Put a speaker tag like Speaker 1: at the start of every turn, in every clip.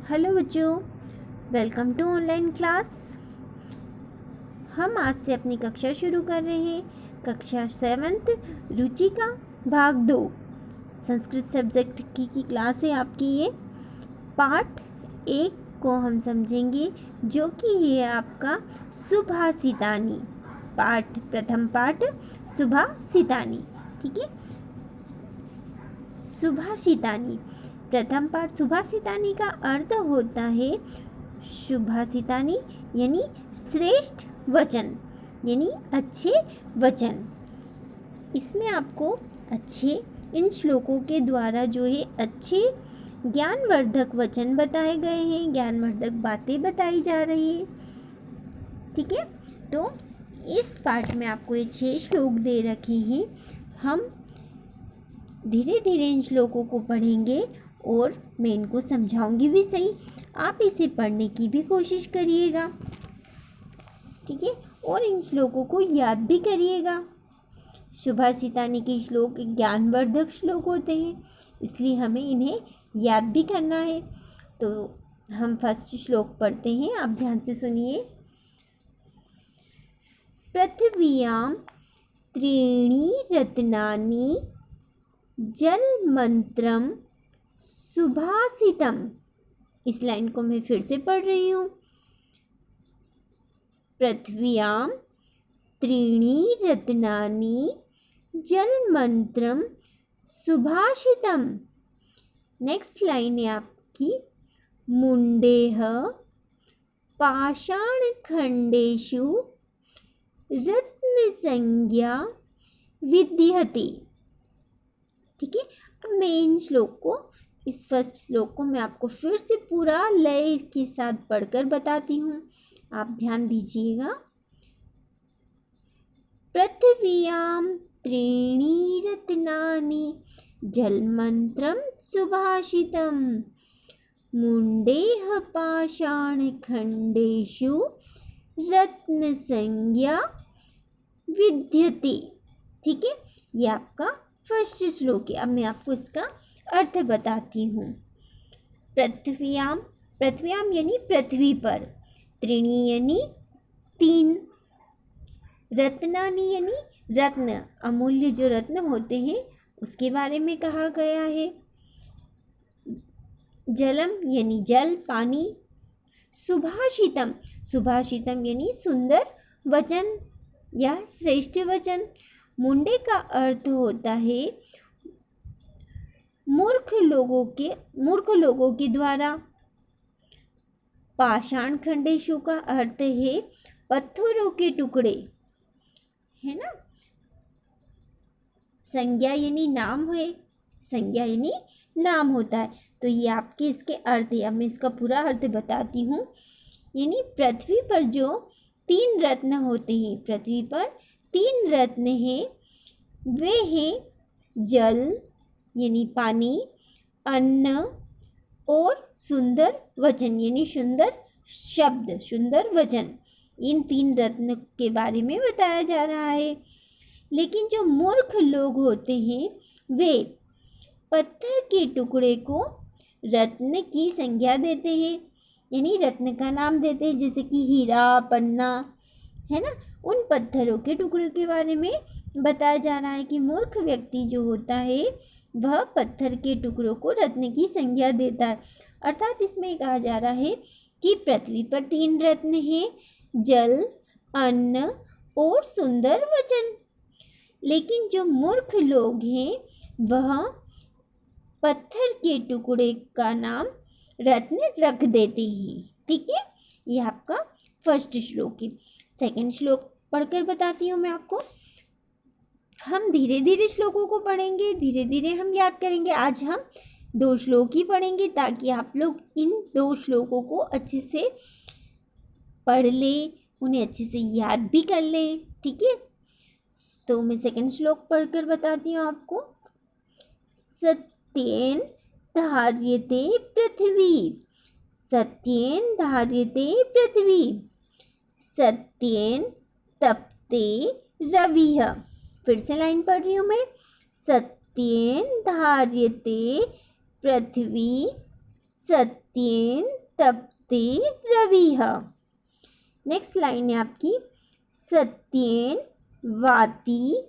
Speaker 1: Hello बच्चों, welcome to online class. हम आज से अपनी कक्षा शुरू कर रहे हैं। कक्षा 7th रुचि का भाग 2 संस्कृत सब्जेक्ट की क्लास है आपकी। ये पाठ 1 को हम समझेंगे, जो कि है आपका सुभाषितानी प्रथम पाठ सुभाषितानी। ठीक है, सुभाषितानी प्रथम पाठ सुभाषितानी का अर्थ होता है सुभाषितानी यानी श्रेष्ठ वचन, यानी अच्छे वचन। इसमें आपको अच्छे इन श्लोकों के द्वारा जो है अच्छे ज्ञानवर्धक वचन बताए गए हैं, ज्ञानवर्धक बातें बताई जा रही है। ठीक है, तो इस पाठ में आपको ये 6 श्लोक दे रखे हैं। हम धीरे धीरे इन श्लोकों को पढ़ेंगे और मैं इनको समझाऊंगी भी सही। आप इसे पढ़ने की भी कोशिश करिएगा, ठीक है, और इन श्लोकों को याद भी करिएगा। सुभाषितानी के श्लोक ज्ञानवर्धक श्लोक होते हैं, इसलिए हमें इन्हें याद भी करना है। तो हम फर्स्ट श्लोक पढ़ते हैं, आप ध्यान से सुनिए। पृथिव्यां त्रीणि रत्नानि जलमंत्रम सुभाषितम। इस लाइन को मैं फिर से पढ़ रही हूँ। पृथिव्यां त्रीणि रत्नानि जलमंत्रम सुभाषितम। नेक्स्ट लाइन है आपकी, मुंडेह पाषाणखंडेषु रत्न संज्ञा विद्यते। ठीक है, अब मैं इन श्लोक को, इस फर्स्ट श्लोक को मैं आपको फिर से पूरा लय के साथ पढ़कर बताती हूँ, आप ध्यान दीजिएगा। पृथिव्यां त्रीणि रत्नानि जलमंत्रम सुभाषितम मुंडेह पाषाणखंडेषु रत्न संज्ञा विद्यते। ठीक है, ये आपका फर्स्ट श्लोक है। अब मैं आपको इसका अर्थ बताती हूँ। पृथ्व्याम, पृथ्व्याम यानी पृथ्वी पर, त्रीणि यानी 3, रत्नानि यानी रत्न, अमूल्य जो रत्न होते हैं उसके बारे में कहा गया है। जलम यानी जल, पानी। सुभाषितम, सुभाषितम यानी सुंदर वचन या श्रेष्ठ वचन। मुंडे का अर्थ होता है मूर्ख लोगों के द्वारा। पाषाण खंडेशु का अर्थ है पत्थरों के टुकड़े, है ना। संज्ञा यानी नाम है, संज्ञा यानी नाम होता है। तो ये आपके इसके अर्थ है। अब मैं इसका पूरा अर्थ बताती हूँ। यानी पृथ्वी पर जो 3 रत्न होते हैं, पृथ्वी पर 3 रत्न हैं, वे हैं जल यानी पानी, अन्न और सुंदर वचन यानी सुंदर शब्द, सुंदर वचन। इन 3 रत्न के बारे में बताया जा रहा है। लेकिन जो मूर्ख लोग होते हैं वे पत्थर के टुकड़े को रत्न की संज्ञा देते हैं, यानी रत्न का नाम देते हैं, जैसे कि हीरा, पन्ना, है ना। उन पत्थरों के टुकड़े के बारे में बताया जा रहा है कि मूर्ख व्यक्ति जो होता है वह पत्थर के टुकड़ों को रत्न की संज्ञा देता है। अर्थात इसमें कहा जा रहा है कि पृथ्वी पर 3 रत्न हैं, जल, अन्न और सुंदर वचन। लेकिन जो मूर्ख लोग हैं वह पत्थर के टुकड़े का नाम रत्न रख देते हैं। ठीक है, यह आपका फर्स्ट श्लोक है। सेकंड श्लोक पढ़कर बताती हूँ मैं आपको। हम धीरे धीरे श्लोकों को पढ़ेंगे, धीरे धीरे हम याद करेंगे। आज हम 2 श्लोक ही पढ़ेंगे ताकि आप लोग इन 2 श्लोकों को अच्छे से पढ़ लें, उन्हें अच्छे से याद भी कर लें। ठीक है, तो मैं सेकंड श्लोक पढ़कर बताती हूँ आपको। सत्येन धार्यते पृथ्वी, सत्येन धार्यते पृथ्वी, सत्येन तपते रविः। फिर से लाइन पढ़ रही हूँ मैं। सत्येन धार्यते पृथ्वी, सत्येन तप्ते रविः। नेक्स्ट लाइन है आपकी, सत्येन वाति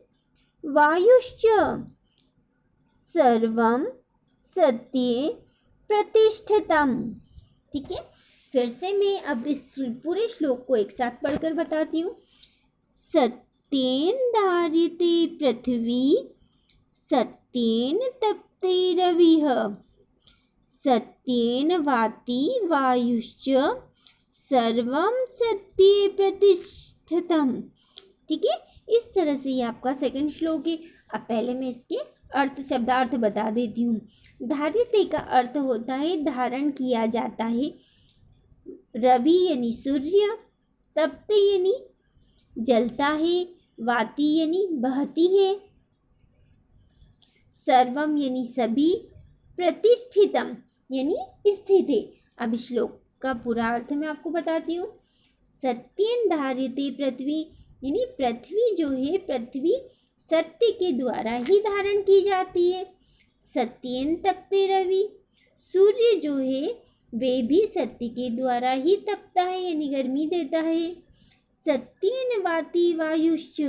Speaker 1: वायुश्च सर्वं सत्ये प्रतिष्ठितम्। ठीक है, फिर से मैं अब इस पूरे श्लोक को एक साथ पढ़कर बताती हूँ। सत्येन धार्यते पृथ्वी सत्येन तप्ते रविः सत्येन वाति वायुश्च सर्वं सत्ये प्रतिष्ठितम्। ठीक है, इस तरह से ये आपका सेकंड श्लोक है। अब पहले मैं इसके अर्थ शब्दार्थ बता देती हूँ। धार्यते का अर्थ होता है धारण किया जाता है, रवि यानी सूर्य, तपते यानी जलता है, वाति यानी बहती है, सर्वम यानी सभी, प्रतिष्ठितम यानी स्थित है। अब श्लोक का पूरा अर्थ मैं आपको बताती हूँ। सत्येन धार्यते पृथ्वी यानी पृथ्वी जो है, पृथ्वी सत्य के द्वारा ही धारण की जाती है। सत्येन तपते रवि, सूर्य जो है वे भी सत्य के द्वारा ही तपता है यानी गर्मी देता है। सत्येन वाति वायुश्च,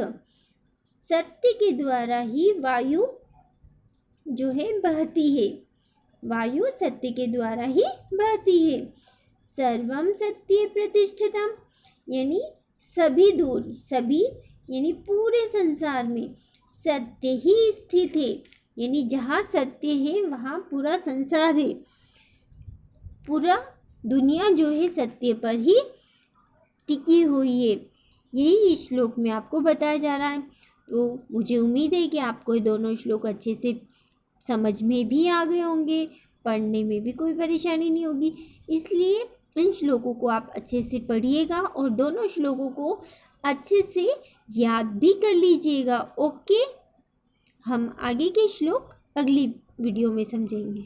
Speaker 1: सत्य के द्वारा ही वायु जो है बहती है, वायु सत्य के द्वारा ही बहती है। सर्वम सत्ये प्रतिष्ठितम यानी सभी दूर, सभी यानी पूरे संसार में सत्य ही स्थित है, यानी जहाँ सत्य है वहाँ पूरा संसार है, पूरा दुनिया जो है सत्य पर ही टिकी हुई है। यही इस श्लोक में आपको बताया जा रहा है। तो मुझे उम्मीद है कि आपको ये दोनों श्लोक अच्छे से समझ में भी आ गए होंगे, पढ़ने में भी कोई परेशानी नहीं होगी। इसलिए इन श्लोकों को आप अच्छे से पढ़िएगा और दोनों श्लोकों को अच्छे से याद भी कर लीजिएगा। ओके, हम आगे के श्लोक अगली वीडियो में समझेंगे।